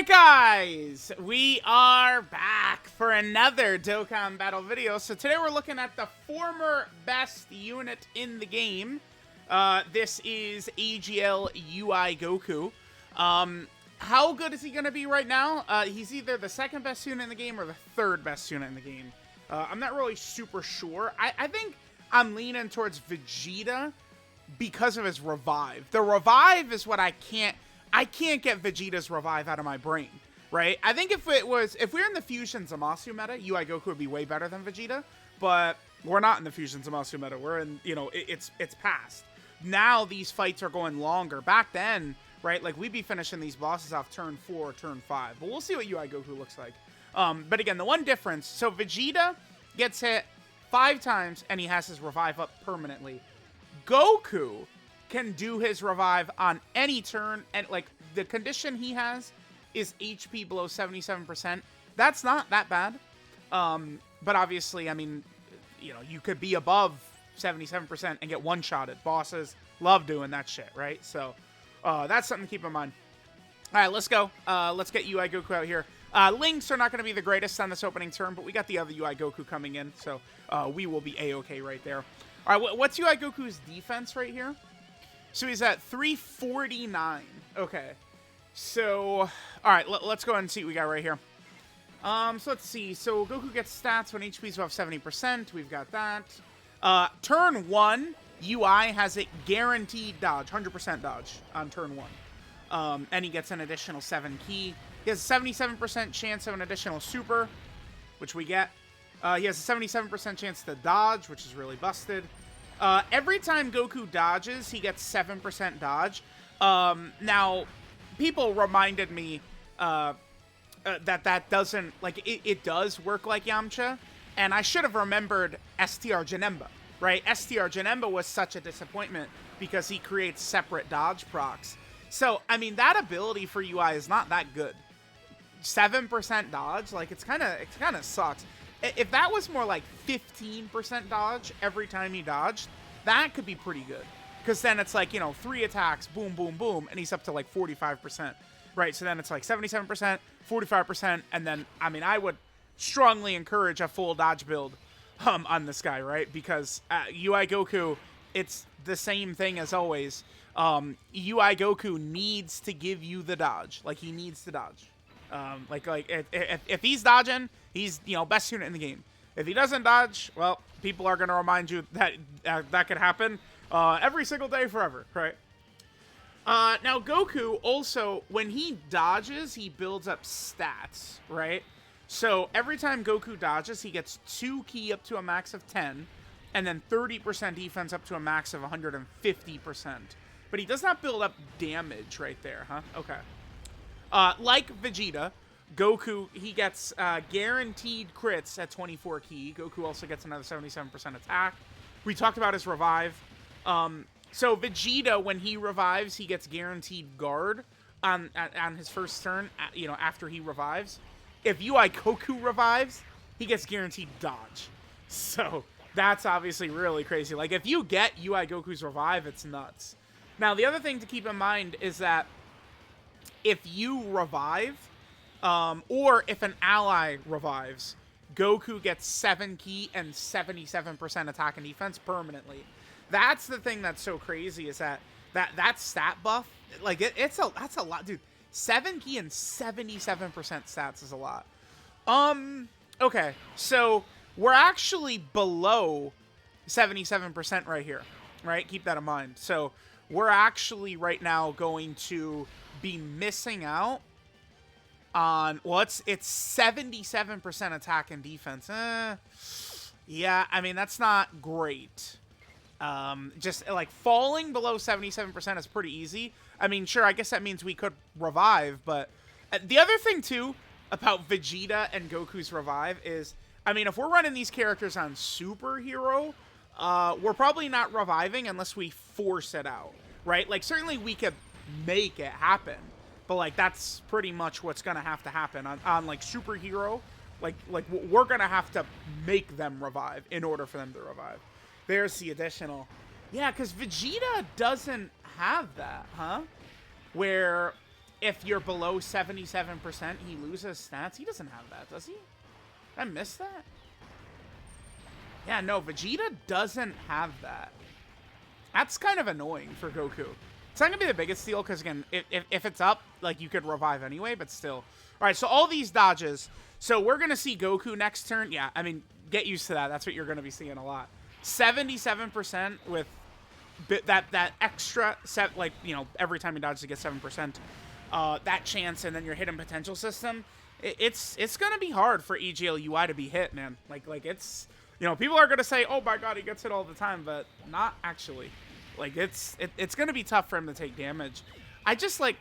Alright guys, we are back for another Dokkan battle video. So today we're looking at the former best unit in the game. This is AGL UI Goku. How good is he going to be right now? He's either the second best unit in the game or the third best unit in the game. I'm not really super sure. I think I'm leaning towards Vegeta because of his revive. The revive is what I can't get Vegeta's revive out of my brain, right? I think if we're in the Fusion Zamasu meta, UI Goku would be way better than Vegeta, but we're not in the Fusion Zamasu meta. We're in, it's past. Now these fights are going longer. Back then, right, like we'd be finishing these bosses off turn 4 or turn 5, but we'll see what UI Goku looks like. But again, the one difference, so Vegeta gets hit 5 times and he has his revive up permanently. Goku can do his revive on any turn, and like the condition he has is HP below 77%. That's not that bad, but obviously, I mean, you could be above 77% and get one-shotted. Bosses love doing that shit, right? So that's something to keep in mind. All right, let's go. Let's get UI Goku out here. Links are not going to be the greatest on this opening turn, but we got the other UI Goku coming in, so we will be A-okay right there. All right, what's UI Goku's defense right here? So he's at 349. Okay. So, all right, let's go ahead and see what we got right here. So let's see. So Goku gets stats when HP's above 70%. We've got that. Turn 1, UI has a guaranteed dodge, 100% dodge on turn 1. And he gets an additional 7 ki. He has a 77% chance of an additional super, which we get. He has a 77% chance to dodge, which is really busted. Every time Goku dodges, he gets 7% dodge. Now, people reminded me that doesn't, like, it does work like Yamcha, and I should have remembered STR Janemba, right? STR Janemba was such a disappointment because he creates separate dodge procs. So, I mean, that ability for UI is not that good. 7% dodge, like, it kind of sucks. If that was more like 15% dodge every time he dodged, that could be pretty good. Because then it's like, 3 attacks, boom, boom, boom, and he's up to like 45%. Right, so then it's like 77%, 45%, and then, I mean, I would strongly encourage a full dodge build on this guy, right? Because UI Goku, it's the same thing as always. UI Goku needs to give you the dodge. Like, he needs to dodge. If he's dodging, he's, best unit in the game. If he doesn't dodge, well, people are going to remind you that that could happen every single day forever, right? Now, Goku also, when he dodges, he builds up stats, right? So every time Goku dodges, he gets 2 ki up to a max of 10, and then 30% defense up to a max of 150%. But he does not build up damage right there, huh? Okay. Like Vegeta, Goku, he gets guaranteed crits at 24 ki. Goku also gets another 77% attack. We talked about his revive. So Vegeta, when he revives, he gets guaranteed guard on his first turn, after he revives. If UI Goku revives, he gets guaranteed dodge. So that's obviously really crazy. Like, if you get UI Goku's revive, it's nuts. Now, the other thing to keep in mind is that if you revive, or if an ally revives, Goku gets 7 ki and 77% attack and defense permanently. That's the thing that's so crazy, is that stat buff, like, that's a lot, dude. 7 ki and 77% stats is a lot. Okay, so we're actually below 77% right here, right? Keep that in mind. So we're actually right now going to be missing out on, well, it's 77% attack and defense. Yeah, I mean, that's not great. Just like falling below 77% is pretty easy. I mean, sure, I guess that means we could revive, but the other thing too about Vegeta and Goku's revive is, I mean, if we're running these characters on superhero, we're probably not reviving unless we force it out, right? Like, certainly we could make it happen, but like, that's pretty much what's gonna have to happen on like superhero. Like we're gonna have to make them revive in order for them to revive. There's the additional. Yeah, because Vegeta doesn't have that, huh? Where if you're below 77%, he loses stats. He doesn't have that, does he? Did I miss that? Yeah, no, Vegeta doesn't have that. That's kind of annoying for Goku. It's not going to be the biggest deal because, again, if it's up, like, you could revive anyway, but still. All right, so all these dodges. So we're going to see Goku next turn. Yeah, I mean, get used to that. That's what you're going to be seeing a lot. 77% with that extra set, like, you know, every time he dodges to get 7%. That chance, and then your hidden potential system. It's going to be hard for EGL UI to be hit, man. Like it's, you know, people are going to say, oh my god, he gets it all the time, but not actually. Like, it's going to be tough for him to take damage. I just, like,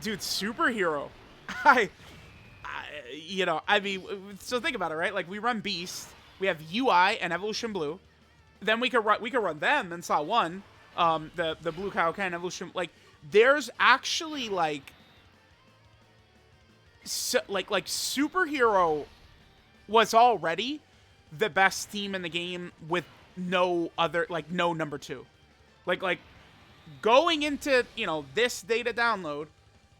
dude, superhero. You know, I mean, so think about it, right? Like, we run Beast, we have UI and Evolution Blue, then we could run them in Slot 1, the Blue Kaioken Evolution. Like, there's actually, like, like superhero was already the best team in the game with no other, like, no number 2. Like going into, you know, this data download,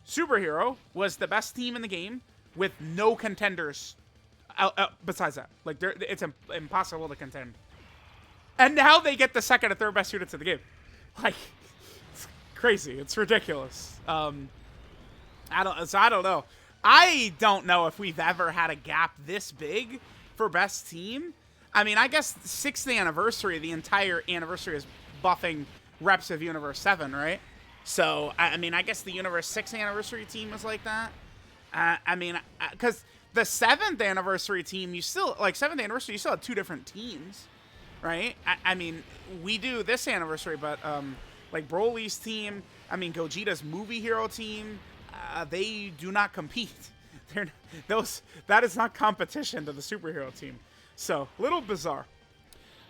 superhero was the best team in the game with no contenders besides that. Like, it's impossible to contend. And now they get the second and third best units in the game. Like, it's crazy. It's ridiculous. I don't know. I don't know if we've ever had a gap this big for best team. I mean, I guess 6th anniversary, the entire anniversary is buffing reps of Universe 7, right? So, I mean, I guess the Universe 6 anniversary team was like that. I mean, because the 7th anniversary team, you still, like, 7th anniversary, you still had 2 different teams, right? I mean, we do this anniversary, but, like, Broly's team, I mean, Gogeta's movie hero team, they do not compete. That is not competition to the superhero team. So, a little bizarre.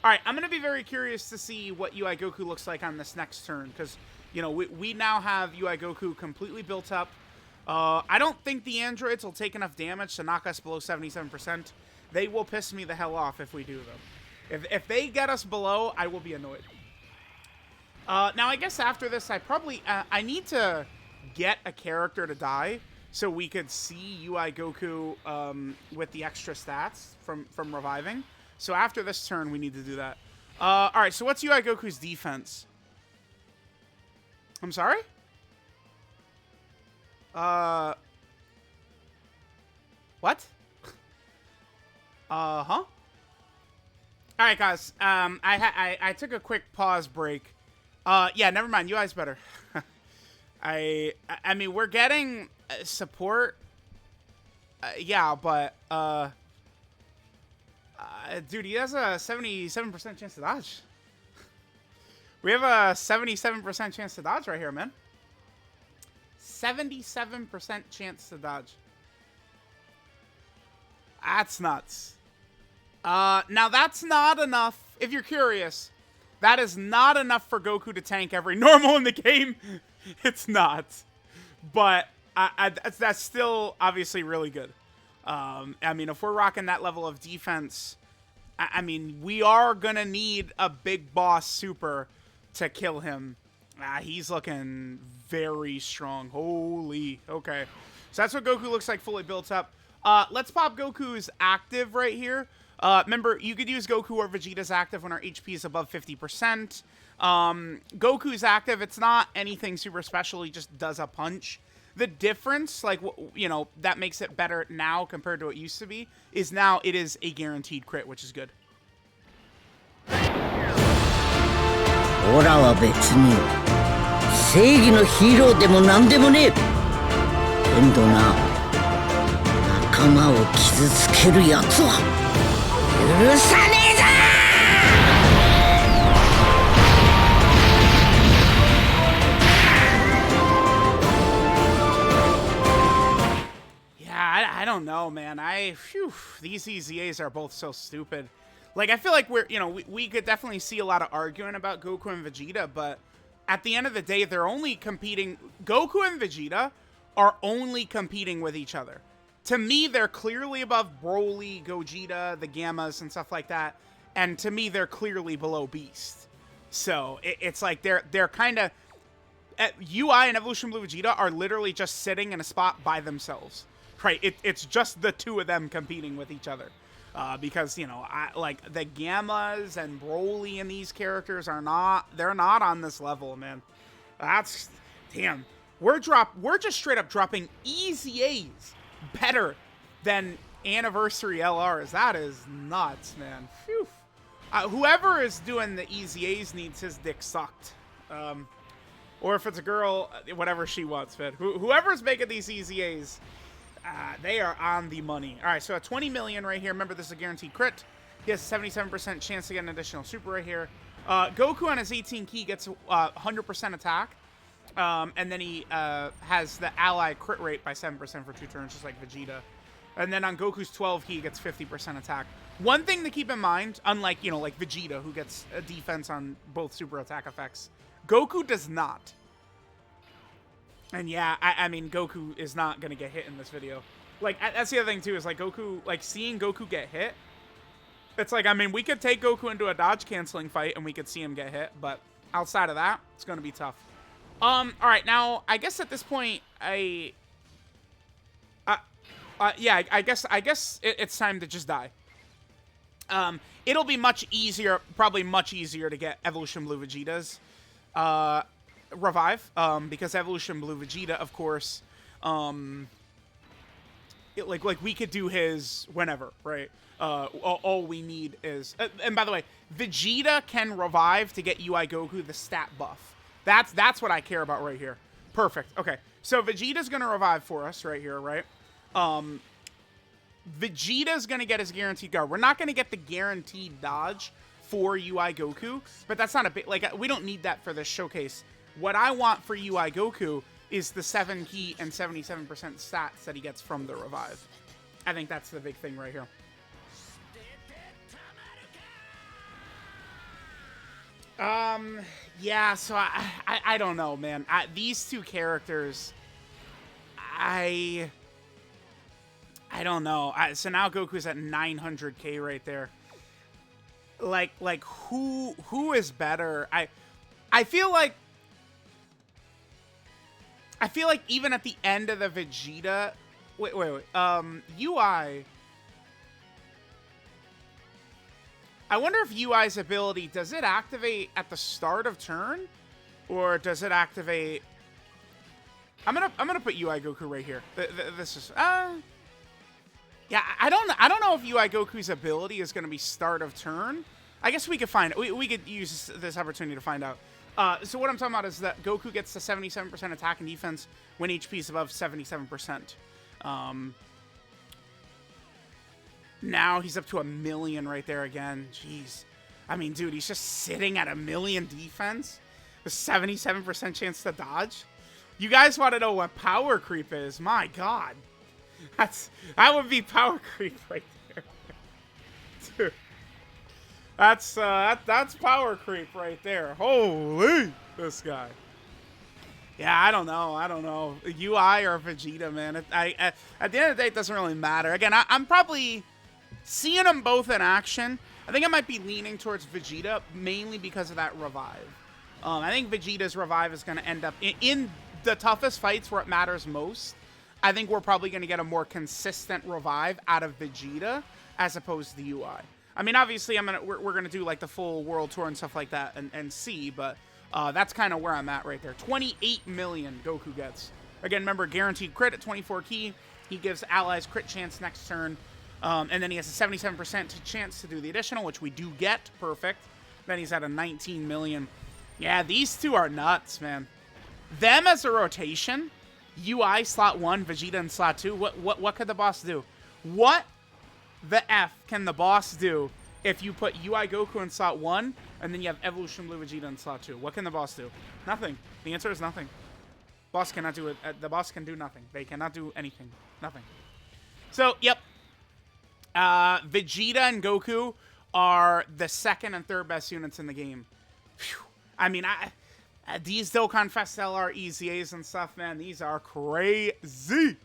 All right, I'm going to be very curious to see what UI Goku looks like on this next turn, because, you know, we now have UI Goku completely built up. I don't think the androids will take enough damage to knock us below 77%. They will piss me the hell off if we do, though. If they get us below, I will be annoyed. Now, I guess after this, I need to get a character to die so we could see UI Goku with the extra stats from reviving. So after this turn, we need to do that. All right, so what's UI Goku's defense? I'm sorry? What? Huh? All right, guys. I took a quick pause break. Yeah, never mind. UI's better. I mean, we're getting support. Yeah, but dude, he has a 77% chance to dodge. We have a 77% chance to dodge right here, man. 77% chance to dodge. That's nuts. Now that's not enough. If you're curious, that is not enough for Goku to tank every normal in the game. It's not. But that's still obviously really good. I mean, if we're rocking that level of defense, I mean, we are going to need a big boss super to kill him. He's looking very strong. Holy. Okay. So that's what Goku looks like fully built up. Let's pop Goku's active right here. Remember, you could use Goku or Vegeta's active when our HP is above 50%. Goku's active, it's not anything super special. He just does a punch. The difference, like, you know, that makes it better now compared to what it used to be, is now it is a guaranteed crit, which is good. オラは別に正義のヒーローでもなんでもねえ。けんどな、仲間を傷つけるやつは許さねえぞ。I don't know, man. These EZAs are both so stupid. Like, I feel like we could definitely see a lot of arguing about Goku and Vegeta, but at the end of the day, they're only competing. Goku and Vegeta are only competing with each other. To me, they're clearly above Broly, Gogeta, the Gammas, and stuff like that. And to me, they're clearly below Beast. So it's like they're kind of UI and Evolution Blue Vegeta are literally just sitting in a spot by themselves. Right? It's just the two of them competing with each other. Because, you know, like, the Gammas and Broly and these characters are not, they're not on this level, man. That's, damn. We're just straight up dropping EZAs better than Anniversary LRs. That is nuts, man. Phew. Whoever is doing the EZAs needs his dick sucked. Or if it's a girl, whatever she wants, man. Whoever's making these EZAs, they are on the money. All right, so at 20 million right here. Remember, this is a guaranteed crit. He has a 77% chance to get an additional super right here. Goku on his 18 key gets 100% attack. And then he has the ally crit rate by 7% for 2 turns, just like Vegeta. And then on Goku's 12 key, he gets 50% attack. One thing to keep in mind, unlike, you know, like Vegeta, who gets a defense on both super attack effects, Goku does not. And yeah, I mean, Goku is not going to get hit in this video. Like, that's the other thing, too, is, like, Goku, like, seeing Goku get hit, it's like, I mean, we could take Goku into a dodge-canceling fight, and we could see him get hit, but outside of that, it's going to be tough. All right, now, I guess at this point, I guess it's time to just die. It'll be much easier, probably much easier to get Evolution Blue Vegeta's revive, because Evolution Blue Vegeta, of course, like we could do his whenever, right? All we need is, and by the way, Vegeta can revive to get UI Goku the stat buff. That's what I care about right here. Perfect. Okay, so Vegeta's gonna revive for us right here, right? Vegeta's gonna get his guaranteed guard. We're not gonna get the guaranteed dodge for UI Goku, but that's not a big, like, we don't need that for this showcase. What I want for UI Goku is the 7 key and 77% stats that he gets from the revive. I think that's the big thing right here. Yeah, so I don't know, man. These two characters, I don't know. So now Goku's at 900k right there. Like who is better? I feel like even at the end of the Vegeta, wait. UI. I wonder if UI's ability, does it activate at the start of turn, or does it activate? I'm gonna put UI Goku right here. This is yeah. I don't know if UI Goku's ability is gonna be start of turn. I guess we could find it. We could use this opportunity to find out. So what I'm talking about is that Goku gets the 77% attack and defense when HP is above 77%. Now he's up to 1 million right there again. Jeez. I mean, dude, he's just sitting at 1 million defense with 77% chance to dodge. You guys want to know what power creep is? My God. That would be power creep right there. Dude. That's power creep right there. Holy, this guy. Yeah, I don't know. UI or Vegeta, man. At the end of the day, it doesn't really matter. Again, I'm probably seeing them both in action. I think I might be leaning towards Vegeta, mainly because of that revive. I think Vegeta's revive is going to end up in the toughest fights where it matters most. I think we're probably going to get a more consistent revive out of Vegeta as opposed to UI. I mean, obviously, we're gonna do like the full world tour and stuff like that and see, but that's kind of where I'm at right there. 28 million Goku gets. Again, remember, guaranteed crit at 24 key. He gives allies crit chance next turn, and then he has a 77% chance to do the additional, which we do get. Perfect. Then he's at a 19 million. Yeah, these two are nuts, man. Them as a rotation, UI slot 1, Vegeta in slot 2. What could the boss do? What the F can the boss do if you put UI Goku in slot 1 and then you have Evolution Blue Vegeta in slot 2? What can the boss do? Nothing. The answer is nothing. Boss cannot do it. The boss can do nothing. They cannot do anything. Nothing. So, yep. Vegeta and Goku are the second and third best units in the game. Whew. I mean, these Dokkan Fest LR EZAs and stuff, man, these are crazy.